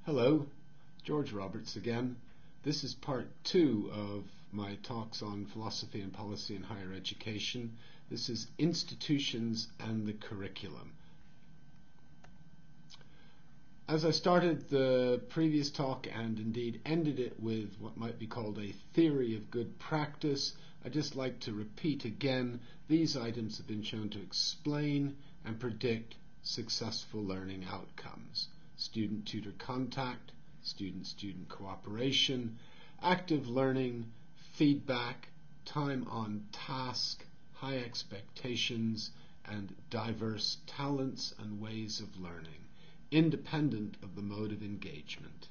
Hello, George Roberts again. This is part 2 of my talks on philosophy and policy in higher education. This is institutions and the curriculum. As I started the previous talk and indeed ended it with what might be called a theory of good practice, I'd just like to repeat again, these items have been shown to explain and predict successful learning outcomes. Student-tutor contact, student-student cooperation, active learning, feedback, time on task, high expectations, and diverse talents and ways of learning, independent of the mode of engagement.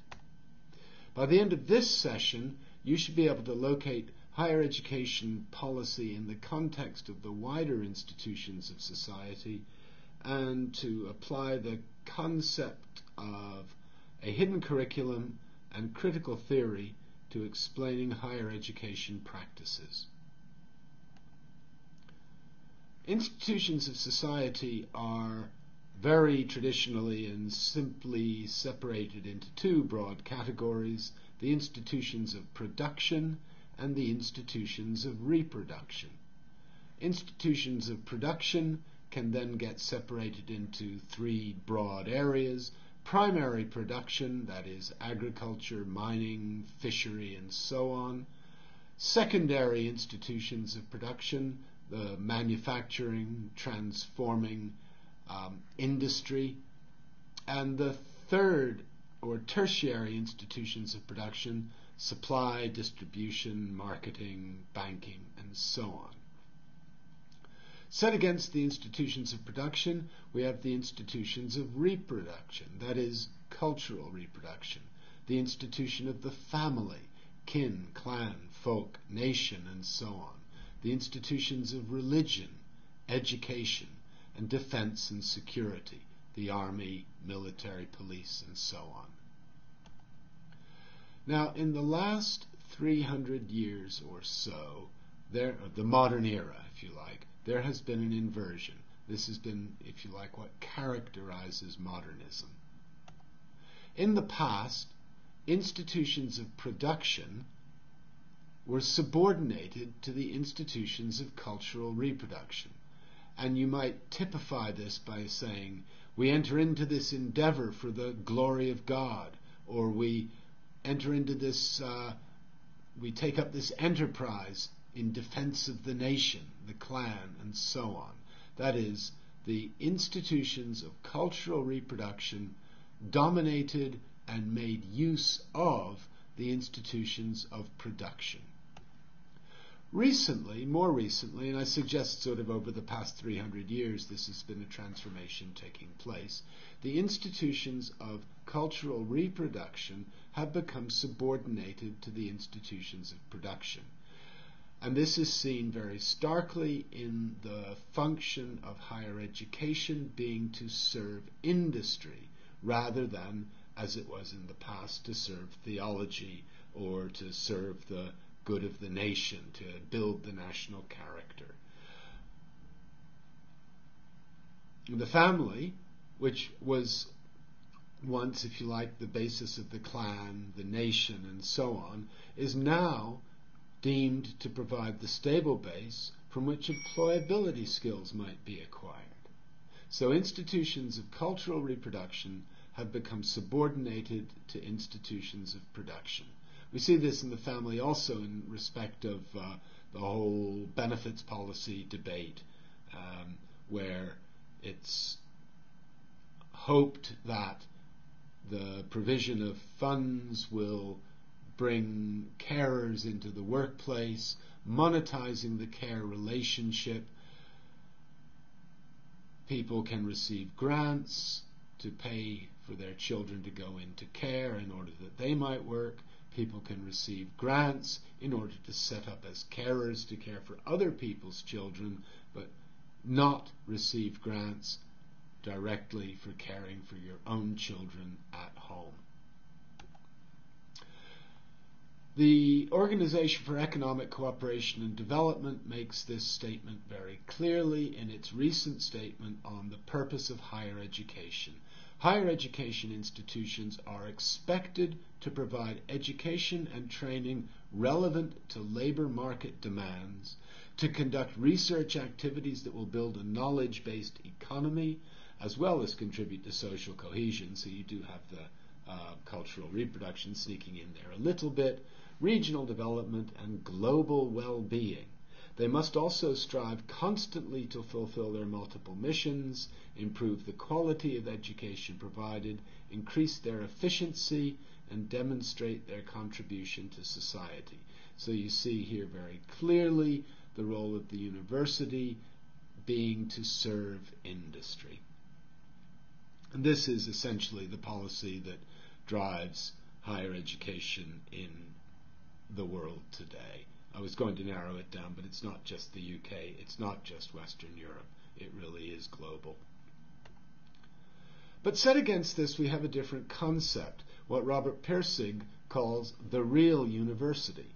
By the end of this session, you should be able to locate higher education policy in the context of the wider institutions of society and to apply the concept of a hidden curriculum and critical theory to explaining higher education practices. Institutions of society are very traditionally and simply separated into two broad categories: the institutions of production and the institutions of reproduction. Institutions of production can then get separated into three broad areas: primary production, that is agriculture, mining, fishery, and so on; secondary institutions of production, the manufacturing, transforming industry; and the third or tertiary institutions of production, supply, distribution, marketing, banking, and so on. Set against the institutions of production, we have the institutions of reproduction, that is, cultural reproduction, the institution of the family, kin, clan, folk, nation, and so on, the institutions of religion, education, and defense and security, the army, military, police, and so on. Now, in the last 300 years or so, the modern era, if you like, there has been an inversion. This has been, if you like, what characterizes modernism. In the past, institutions of production were subordinated to the institutions of cultural reproduction. And you might typify this by saying, we enter into this endeavor for the glory of God, or we enter into this, we take up this enterprise in defense of the nation, the clan, and so on. That is, the institutions of cultural reproduction dominated and made use of the institutions of production. Recently, more recently, and I suggest sort of over the past 300 years this has been a transformation taking place, the institutions of cultural reproduction have become subordinated to the institutions of production. And this is seen very starkly in the function of higher education being to serve industry rather than, as it was in the past, to serve theology or to serve the good of the nation, to build the national character. The family, which was once, if you like, the basis of the clan, the nation, and so on, is now deemed to provide the stable base from which employability skills might be acquired. So institutions of cultural reproduction have become subordinated to institutions of production. We see this in the family also in respect of the whole benefits policy debate, where it's hoped that the provision of funds will bring carers into the workplace, monetizing the care relationship. People can receive grants to pay for their children to go into care in order that they might work. People can receive grants in order to set up as carers to care for other people's children, but not receive grants directly for caring for your own children at home. The Organization for Economic Cooperation and Development makes this statement very clearly in its recent statement on the purpose of higher education. Higher education institutions are expected to provide education and training relevant to labor market demands, to conduct research activities that will build a knowledge-based economy, as well as contribute to social cohesion. So you do have the cultural reproduction sneaking in there a little bit, regional development, and global well-being. They must also strive constantly to fulfill their multiple missions, improve the quality of education provided, increase their efficiency, and demonstrate their contribution to society. So you see here very clearly the role of the university being to serve industry. And this is essentially the policy that drives higher education in the world today. I was going to narrow it down, but it's not just the UK, it's not just Western Europe, it really is global. But set against this, we have a different concept, what Robert Pirsig calls the real university.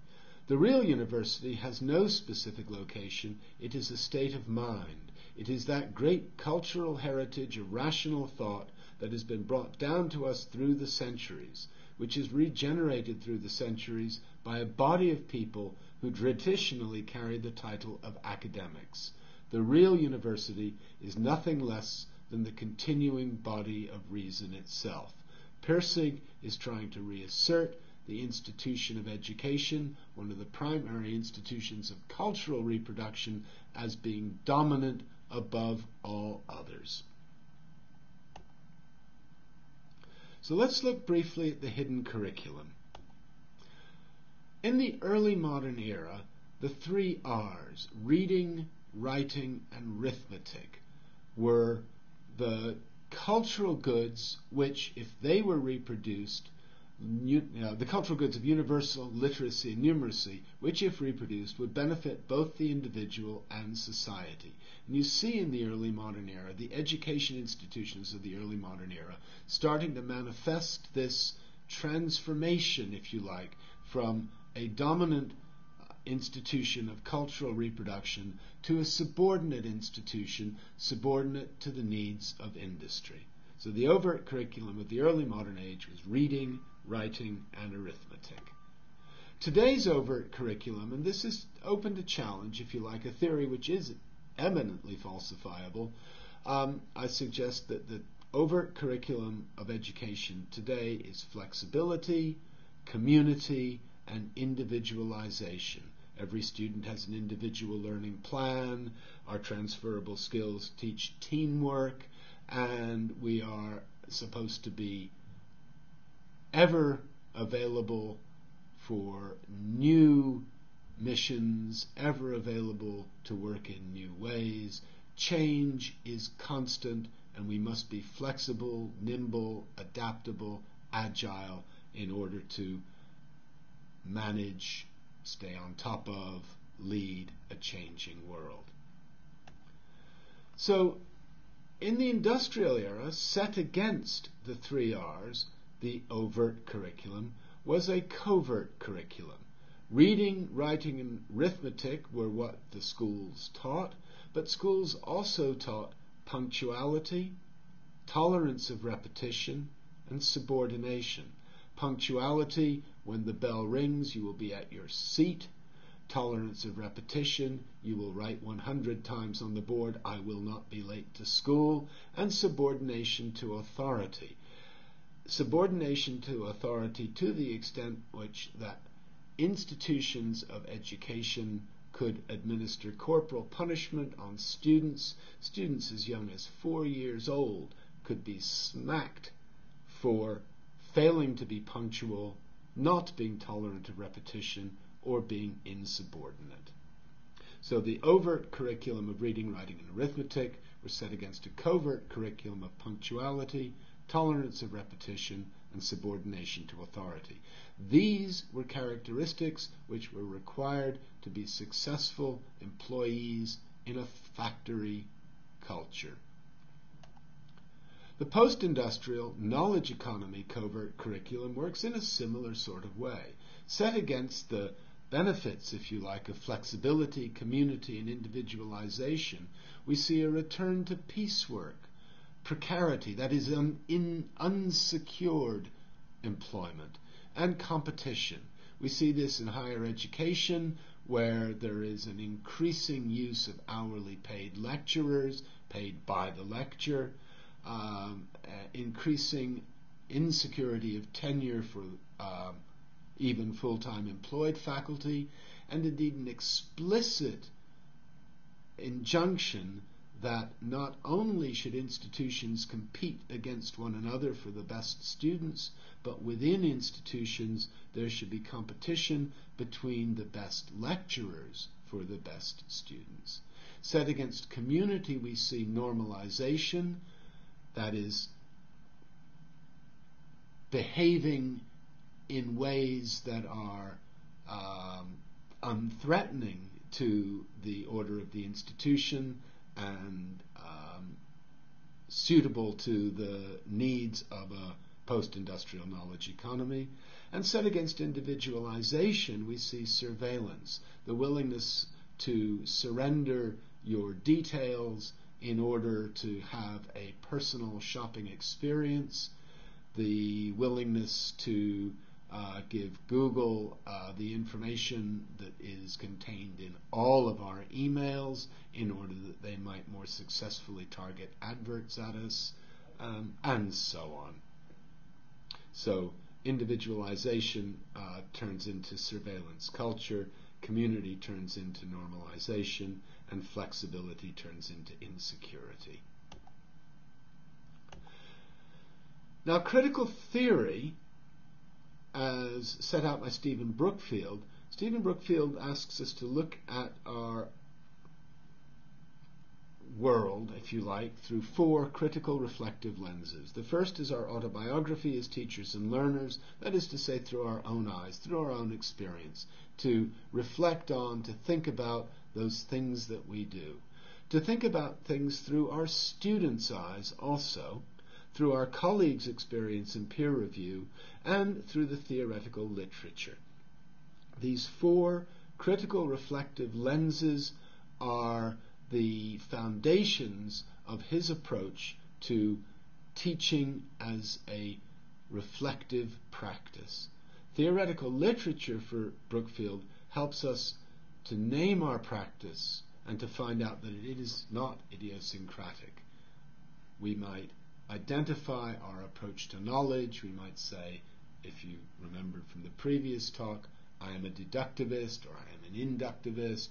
The real university has no specific location, it is a state of mind. It is that great cultural heritage of rational thought that has been brought down to us through the centuries, which is regenerated through the centuries by a body of people who traditionally carry the title of academics. The real university is nothing less than the continuing body of reason itself. Pirsig is trying to reassert the institution of education, one of the primary institutions of cultural reproduction, as being dominant above all others. So let's look briefly at the hidden curriculum. In the early modern era, the 3 R's, reading, writing, and arithmetic, were the cultural goods which, if they were reproduced, the cultural goods of universal literacy and numeracy, which, if reproduced, would benefit both the individual and society. And you see in the early modern era, the education institutions of the early modern era starting to manifest this transformation, if you like, from a dominant institution of cultural reproduction to a subordinate institution, subordinate to the needs of industry. So the overt curriculum of the early modern age was reading, writing, and arithmetic. Today's overt curriculum, and this is open to challenge, if you like, a theory which is eminently falsifiable, I suggest that the overt curriculum of education today is flexibility, community, and individualization. Every student has an individual learning plan, our transferable skills teach teamwork, and we are supposed to be ever available for new missions, ever available to work in new ways. Change is constant, and we must be flexible, nimble, adaptable, agile in order to manage, stay on top of, lead a changing world. So, in the industrial era, set against the 3 R's, the overt curriculum, was a covert curriculum. Reading, writing, and arithmetic were what the schools taught, but schools also taught punctuality, tolerance of repetition, and subordination. Punctuality, when the bell rings, you will be at your seat. Tolerance of repetition, you will write 100 times on the board, I will not be late to school. And subordination to authority. Subordination to authority to the extent which that institutions of education could administer corporal punishment on students. Students as young as 4 years old could be smacked for failing to be punctual, not being tolerant of repetition, or being insubordinate. So the overt curriculum of reading, writing, and arithmetic were set against a covert curriculum of punctuality, tolerance of repetition, and subordination to authority. These were characteristics which were required to be successful employees in a factory culture. The post-industrial knowledge economy covert curriculum works in a similar sort of way. Set against the benefits, if you like, of flexibility, community, and individualization, we see a return to piecework, precarity, that is in unsecured employment, and competition. We see this in higher education, where there is an increasing use of hourly paid lecturers, paid by the lecture, increasing insecurity of tenure for even full-time employed faculty, and indeed an explicit injunction that not only should institutions compete against one another for the best students, but within institutions there should be competition between the best lecturers for the best students. Set against community, we see normalization, that is, behaving in ways that are unthreatening to the order of the institution and suitable to the needs of a post-industrial knowledge economy. And set against individualization, we see surveillance, the willingness to surrender your details in order to have a personal shopping experience, the willingness to give Google the information that is contained in all of our emails in order that they might more successfully target adverts at us, and so on. So individualization turns into surveillance culture, community turns into normalization, and flexibility turns into insecurity. Now, critical theory, as set out by Stephen Brookfield asks us to look at our world, if you like, through 4 critical reflective lenses. The first is our autobiography as teachers and learners, that is to say through our own eyes, through our own experience, to reflect on, to think about those things that we do, to think about things through our students' eyes also, through our colleagues' experience and peer review, and through the theoretical literature. These 4 critical reflective lenses are the foundations of his approach to teaching as a reflective practice. Theoretical literature for Brookfield helps us to name our practice and to find out that it is not idiosyncratic. We might identify our approach to knowledge. We might say, if you remembered from the previous talk, I am a deductivist or I am an inductivist,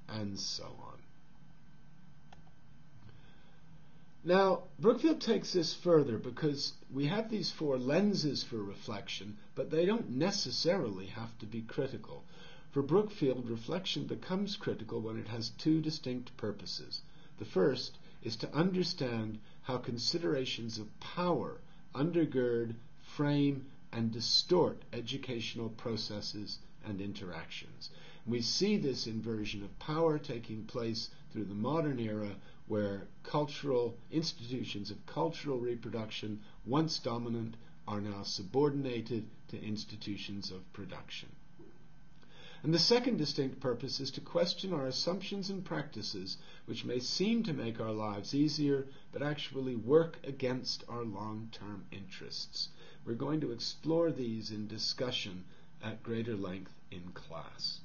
and so on. Now, Brookfield takes this further because we have these 4 lenses for reflection, but they don't necessarily have to be critical. For Brookfield, reflection becomes critical when it has 2 distinct purposes. The first is to understand how considerations of power undergird, frame, and distort educational processes and interactions. We see this inversion of power taking place through the modern era, where cultural institutions of cultural reproduction, once dominant, are now subordinated to institutions of production. And the second distinct purpose is to question our assumptions and practices which may seem to make our lives easier, but actually work against our long-term interests. We're going to explore these in discussion at greater length in class.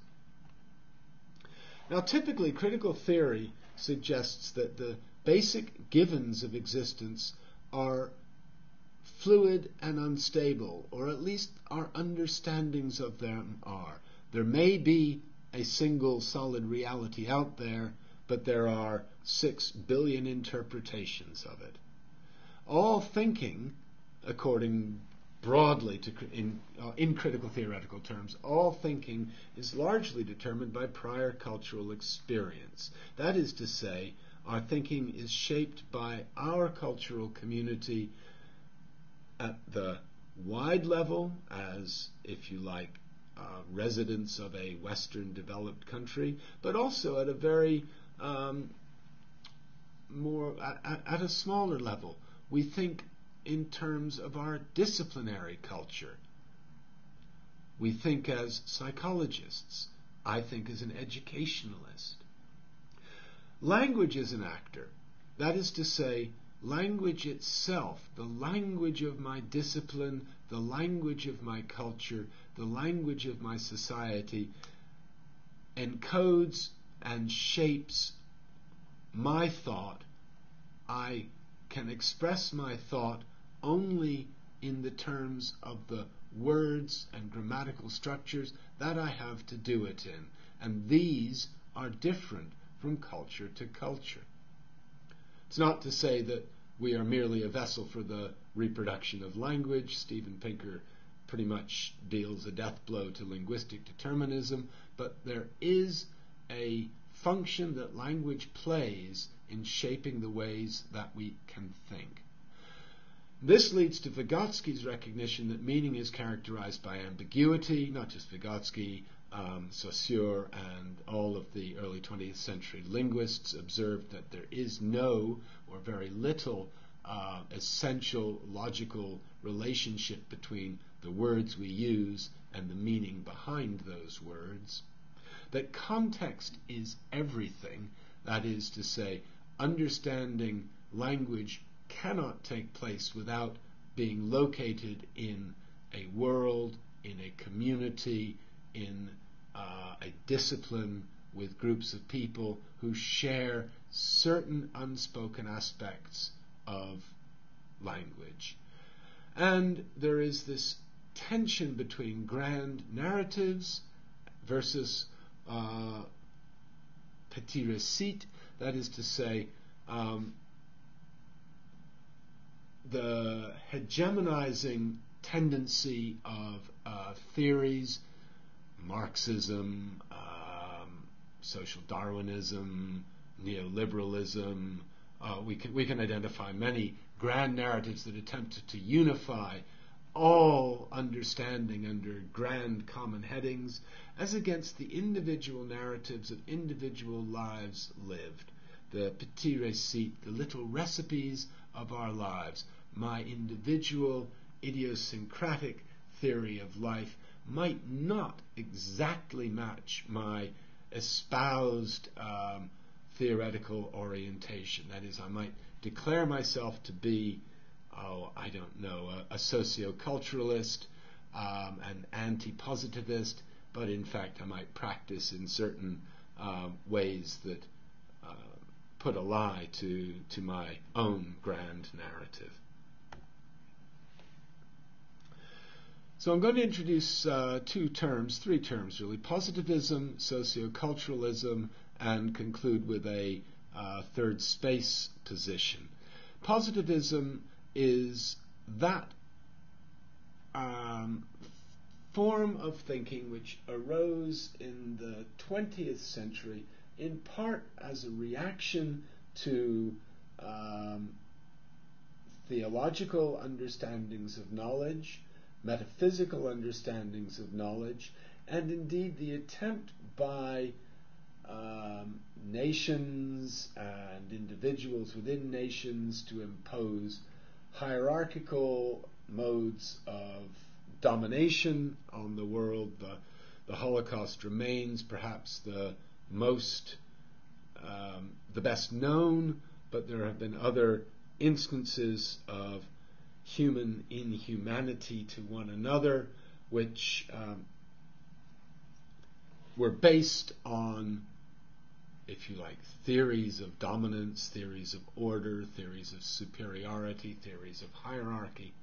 Now, typically, critical theory suggests that the basic givens of existence are fluid and unstable, or at least our understandings of them are. There may be a single solid reality out there, but there are 6 billion interpretations of it. All thinking, according broadly to in critical theoretical terms, all thinking is largely determined by prior cultural experience. That is to say, our thinking is shaped by our cultural community at the wide level, as, if you like, residents of a Western developed country, but also at a very at a smaller level. We think in terms of our disciplinary culture. We think as psychologists. I think as an educationalist. Language is an actor. That is to say, language itself, the language of my discipline, the language of my culture, the language of my society, encodes and shapes my thought. I can express my thought only in the terms of the words and grammatical structures that I have to do it in, and these are different from culture to culture. It's not to say that we are merely a vessel for the reproduction of language. Steven Pinker pretty much deals a death blow to linguistic determinism, but there is a function that language plays in shaping the ways that we can think. This leads to Vygotsky's recognition that meaning is characterized by ambiguity. Not just Vygotsky, Saussure and all of the early 20th century linguists observed that there is no or very little essential logical relationship between the words we use and the meaning behind those words. That context is everything. That is to say, understanding language cannot take place without being located in a world, in a community, in a discipline with groups of people who share certain unspoken aspects of language. And there is this tension between grand narratives versus petit récit, that is to say, the hegemonizing tendency of theories, Marxism, social Darwinism, neoliberalism. We can identify many grand narratives that attempted to unify all understanding under grand common headings, as against the individual narratives of individual lives lived, the petit récit, the little recipes of our lives. My individual idiosyncratic theory of life might not exactly match my espoused theoretical orientation. That is, I might declare myself to be, a socio-culturalist, an anti-positivist, but in fact I might practice in certain ways that put a lie to my own grand narrative. So I'm going to introduce three terms really: positivism, socio-culturalism, and conclude with a third space position. Positivism is that form of thinking which arose in the 20th century in part as a reaction to theological understandings of knowledge, metaphysical understandings of knowledge, and indeed the attempt by nations and individuals within nations to impose hierarchical modes of domination on the world. The Holocaust remains perhaps the best known, but there have been other instances of human inhumanity to one another, which were based on, if you like, theories of dominance, theories of order, theories of superiority, theories of hierarchy.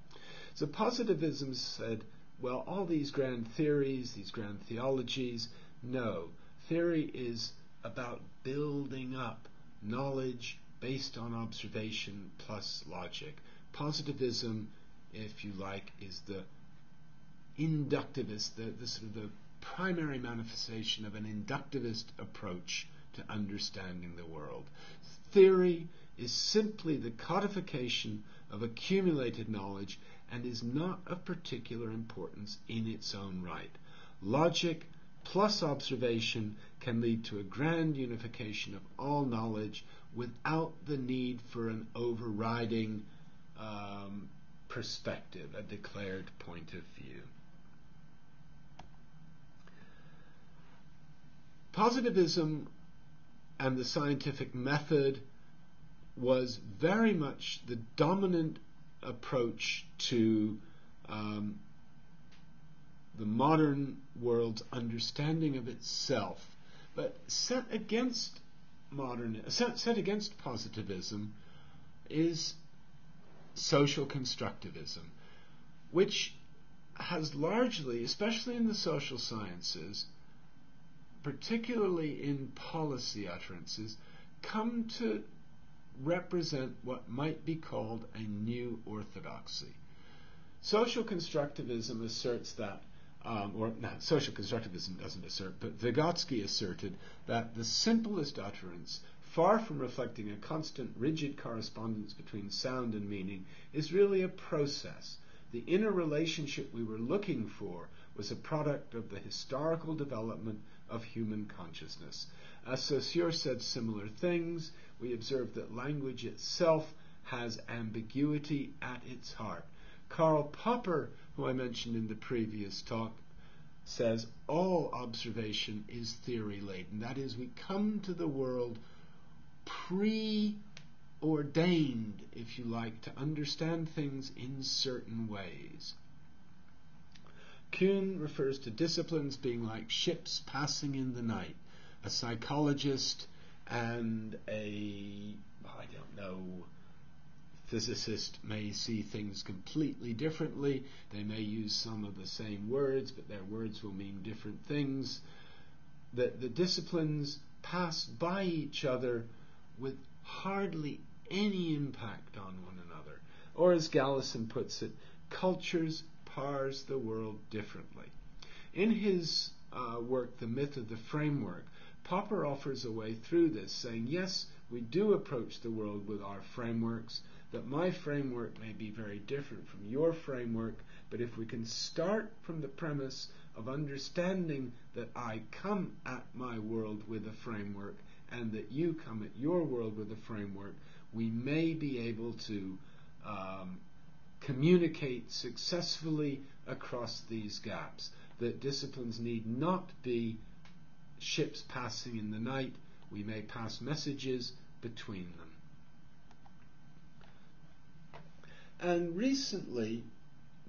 So positivism said, well, all these grand theories, these grand theologies, no. Theory is about building up knowledge based on observation plus logic. Positivism, if you like, is the inductivist, the sort of the primary manifestation of an inductivist approach to understanding the world. Theory is simply the codification of accumulated knowledge and is not of particular importance in its own right. Logic plus observation can lead to a grand unification of all knowledge without the need for an overriding perspective, a declared point of view. Positivism and the scientific method was very much the dominant approach to the modern world's understanding of itself, but set against positivism is social constructivism, which has largely, especially in the social sciences, particularly in policy utterances, come to represent what might be called a new orthodoxy. Social constructivism asserts that, social constructivism doesn't assert, but Vygotsky asserted that the simplest utterance, far from reflecting a constant, rigid correspondence between sound and meaning, is really a process. The inner relationship we were looking for was a product of the historical development of human consciousness. As Saussure said similar things, we observe that language itself has ambiguity at its heart. Karl Popper, who I mentioned in the previous talk, says all observation is theory-laden. That is, we come to the world preordained, if you like, to understand things in certain ways. Kuhn refers to disciplines being like ships passing in the night. A psychologist and physicist may see things completely differently. They may use some of the same words, but their words will mean different things. The disciplines pass by each other with hardly any impact on one another. Or as Galison puts it, cultures parse the world differently. In his work, The Myth of the Framework, Popper offers a way through this, saying, yes, we do approach the world with our frameworks, that my framework may be very different from your framework, but if we can start from the premise of understanding that I come at my world with a framework and that you come at your world with a framework, we may be able to communicate successfully across these gaps. That disciplines need not be ships passing in the night. We may pass messages between them. And recently,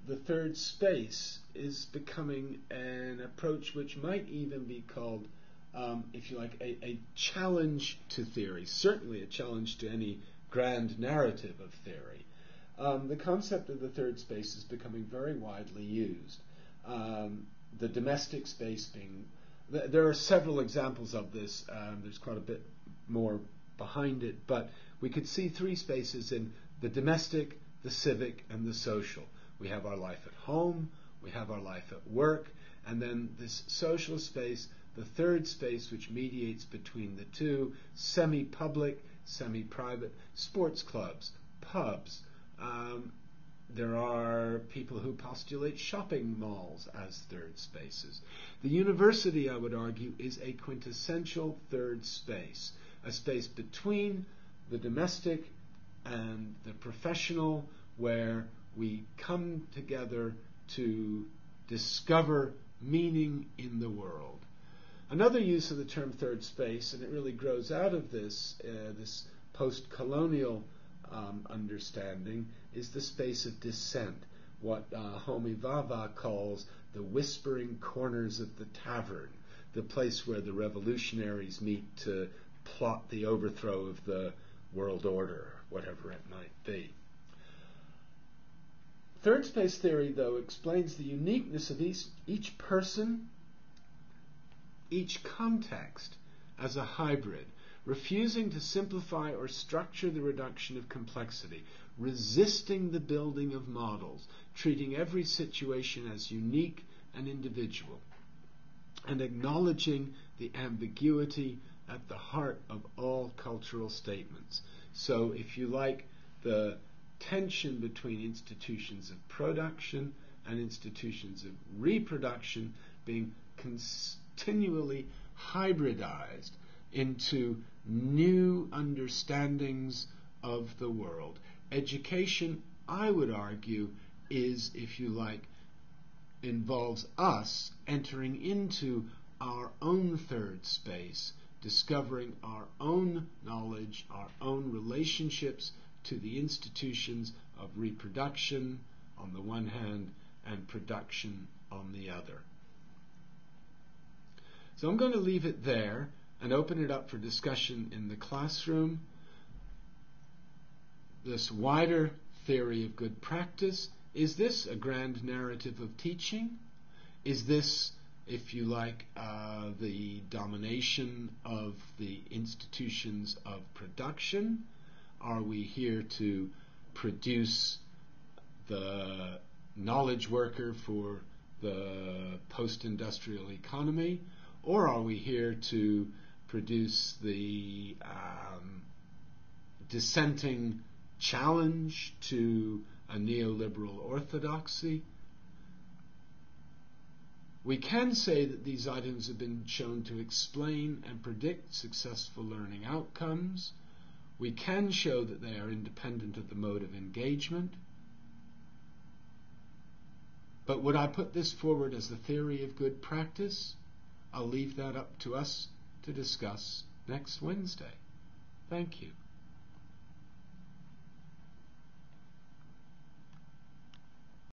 the third space is becoming an approach which might even be called, if you like, a challenge to theory, certainly a challenge to any grand narrative of theory. The concept of the third space is becoming very widely used. The domestic space being... There are several examples of this. There's quite a bit more behind it, but we could see three spaces in the domestic, the civic, and the social. We have our life at home, we have our life at work, and then this social space, the third space which mediates between the two, semi-public, semi-private, sports clubs, pubs. There are people who postulate shopping malls as third spaces. The university, I would argue, is a quintessential third space, a space between the domestic and the professional, where we come together to discover meaning in the world. Another use of the term third space, and it really grows out of this post-colonial understanding, is the space of dissent, what Homi Bhabha calls the whispering corners of the tavern, the place where the revolutionaries meet to plot the overthrow of the world order, whatever it might be. Third space theory, though, explains the uniqueness of each person, each context, as a hybrid, refusing to simplify or structure the reduction of complexity, resisting the building of models, treating every situation as unique and individual, and acknowledging the ambiguity at the heart of all cultural statements. So, if you like, the tension between institutions of production and institutions of reproduction being continually hybridized into new understandings of the world. Education, I would argue, is, if you like, involves us entering into our own third space discovering our own knowledge, our own relationships to the institutions of reproduction on the one hand and production on the other. So I'm going to leave it there and open it up for discussion in the classroom. This wider theory of good practice, is this a grand narrative of teaching? Is this, if you like, the domination of the institutions of production? Are we here to produce the knowledge worker for the post-industrial economy? Or are we here to produce the dissenting challenge to a neoliberal orthodoxy? We can say that these items have been shown to explain and predict successful learning outcomes. We can show that they are independent of the mode of engagement. But would I put this forward as the theory of good practice? I'll leave that up to us to discuss next Wednesday. Thank you.